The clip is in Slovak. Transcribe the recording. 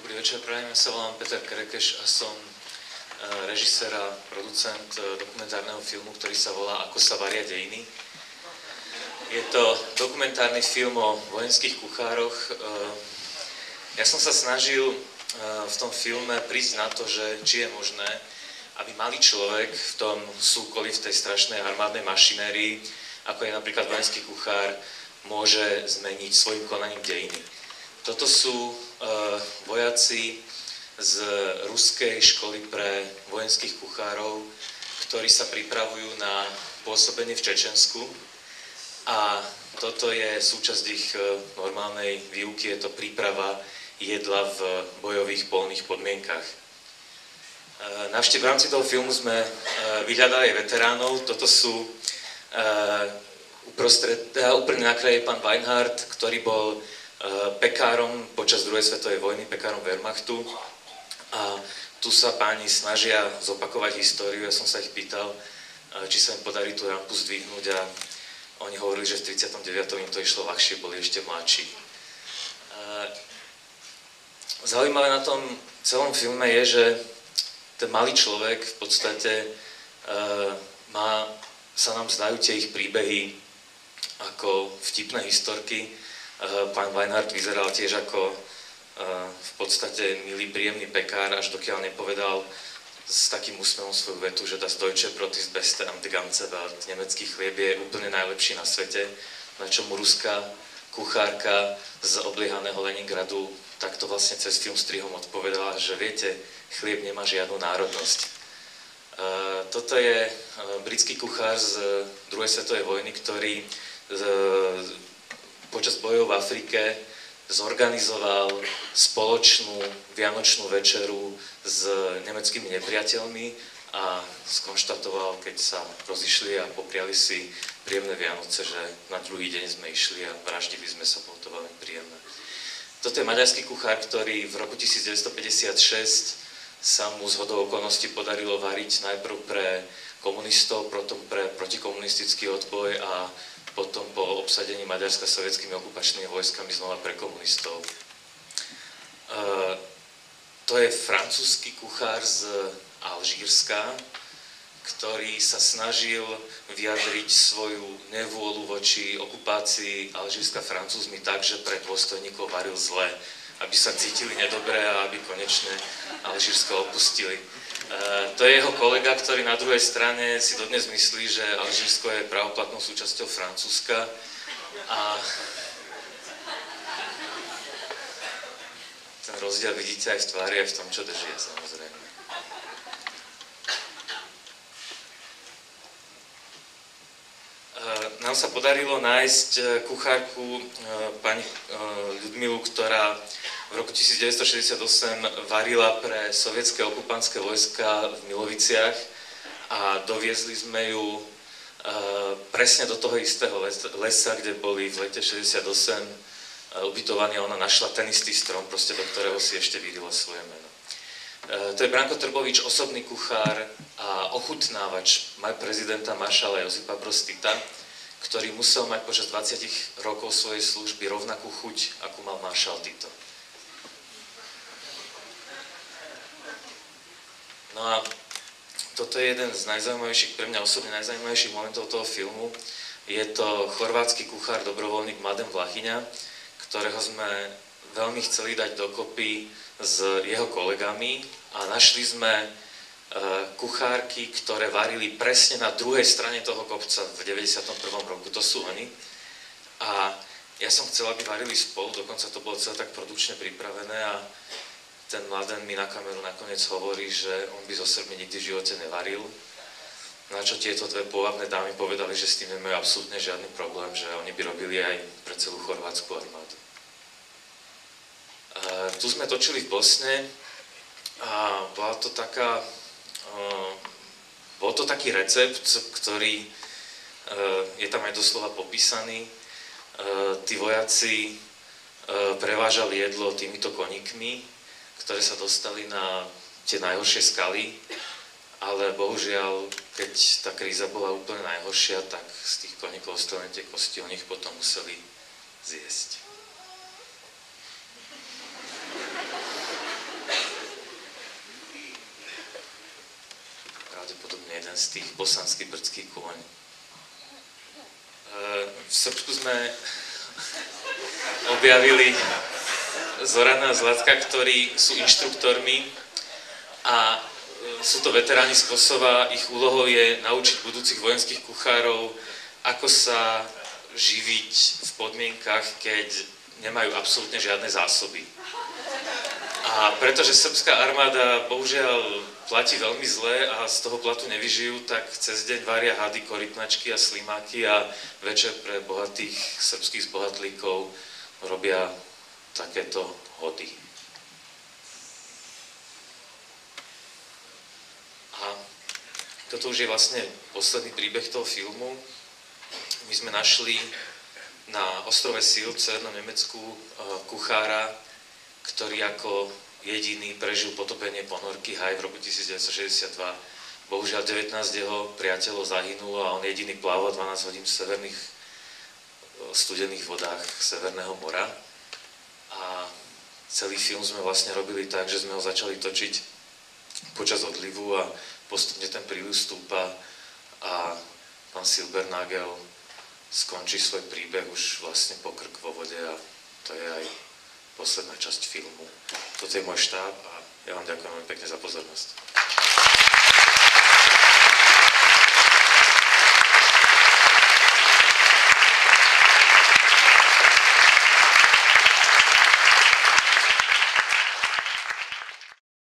Dobrý večer, prajem. Ja sa volám Peter Kerekeš a som režisér a producent dokumentárneho filmu, ktorý sa volá Ako sa varia dejiny. Je to dokumentárny film o vojenských kuchároch. Ja som sa snažil v tom filme prísť na to, že či je možné, aby malý človek v tom súkoli, v tej strašnej armádnej mašinérii, ako je napríklad vojenský kuchár, môže zmeniť svojim konaním dejiny. Toto sú vojaci z ruskej školy pre vojenských kuchárov, ktorí sa pripravujú na pôsobenie v Čečensku. A toto je súčasť ich normálnej výuky, je to príprava jedla v bojových polných podmienkach. V rámci toho filmu sme vyhľadali aj veteránov. Toto sú úplne na kraji pán Weinhardt, ktorý bol pekárom počas druhej svetovej vojny, pekárom Wehrmachtu. A tu sa páni snažia zopakovať históriu. Ja som sa ich pýtal, či sa im podarí tú rampu zdvihnúť a oni hovorili, že v 39. im to išlo ľahšie, boli ešte mladší. Zaujímavé na tom celom filme je, že ten malý človek v podstate sa nám zdajú tie ich príbehy ako vtipné historky. Pán Weinhardt vyzeral tiež ako v podstate milý, príjemný pekár, až dokiaľ nepovedal s takým úsmevom svoju vetu, že das Deutsche Brot ist beste am ganze Welt. Nemecký chlieb je úplne najlepší na svete, na čo mu ruská kuchárka z obliehaného Leningradu takto vlastne cez film strihom odpovedala, že viete, chlieb nemá žiadnu národnosť. Toto je britský kuchár z druhej svetovej vojny, ktorý počas bojov v Afrike zorganizoval spoločnú vianočnú večeru s nemeckými nepriateľmi a skonštatoval, keď sa rozišli a popriali si príjemné Vianoce, že na druhý deň sme išli a vraždili sme sa, bolo to veľmi príjemné. Toto je maďarský kuchár, ktorý v roku 1956 sa mu zhodou okolností podarilo variť najprv pre komunistov, potom pre protikomunistický odboj a potom po obsadení Maďarska sovietskými okupačnými vojskami znova pre komunistov. To je francúzsky kuchár z Alžírska, ktorý sa snažil vyjadriť svoju nevôľu voči okupácii Alžírska Francúzmi tak, že pre dôstojníkov varil zle, aby sa cítili nedobre a aby konečne Alžírsko opustili. To je jeho kolega, ktorý na druhej strane si dodnes myslí, že Alžírsko je pravoplatnou súčasťou Francúzska a ten rozdiel vidíte aj v tvári, aj v tom, čo drží, samozrejme. Nám sa podarilo nájsť kuchárku pani Ľudmilu, ktorá v roku 1968 varila pre sovietské okupantské vojska v Miloviciach a doviezli sme ju presne do toho istého lesa, kde boli v lete 68 ubytovaní a ona našla ten istý strom, proste do ktorého si ešte vyrila svoje meno. To je Branko Trbovič, osobný kuchár a ochutnávač prezidenta maršala Josipa Broz Tita, ktorý musel mať počas 20 rokov svojej služby rovnakú chuť, akú mal maršal Tito. No a toto je jeden z najzaujímavejších, pre mňa osobne najzaujímavejších momentov toho filmu. Je to chorvátsky kuchár, dobrovoľník Mladen Vlachyňa, ktorého sme veľmi chceli dať dokopy s jeho kolegami a našli sme kuchárky, ktoré varili presne na druhej strane toho kopca v 91. roku, to sú oni. A ja som chcel, aby varili spolu, dokonca to bolo celé tak produkčne pripravené a ten Mladen mi na kameru nakoniec hovorí, že on by zo Srbmi nikdy v živote nevaril. Na čo tieto dve pôvabné dámy povedali, že s tým nemajú absolútne žiadny problém, že oni by robili aj pre celú chorvátsku armádu. Tu sme točili v Bosne a bol to taký recept, ktorý je tam aj doslova popísaný. Tí vojaci prevážali jedlo týmito koníkmi, ktoré sa dostali na tie najhoršie skaly, ale bohužiaľ, keď tá kríza bola úplne najhoršia, tak z tých koníkov ostali tie kosti, oni ich potom museli zjesť. pravdepodobne jeden z tých bosanský brdský kôň. V Srbsku sme objavili Zorana a Zlatka, ktorí sú inštruktormi a sú to veteráni z Kosova. Ich úlohou je naučiť budúcich vojenských kuchárov, ako sa živiť v podmienkach, keď nemajú absolútne žiadne zásoby. A pretože srbská armáda bohužiaľ platí veľmi zle a z toho platu nevyžijú, tak cez deň varia hady, korytnačky a slimáky a večer pre bohatých srbských zbohatlíkov robia takéto hody. A toto už je vlastne posledný príbeh toho filmu. My sme našli na ostrove Sil v Severnom Nemecku kuchára, ktorý ako jediný prežil potopenie ponorky Haj v roku 1962. Bohužiaľ 19 jeho priateľov zahynulo a on jediný plával 12 hodín v severných studených vodách Severného mora. A celý film sme vlastne robili tak, že sme ho začali točiť počas odlivu a postupne ten príliv stúpa a pán Silbernagel skončí svoj príbeh už vlastne po krk vo vode a to je aj posledná časť filmu. Toto je môj štáb a ja vám ďakujem veľmi pekne za pozornosť.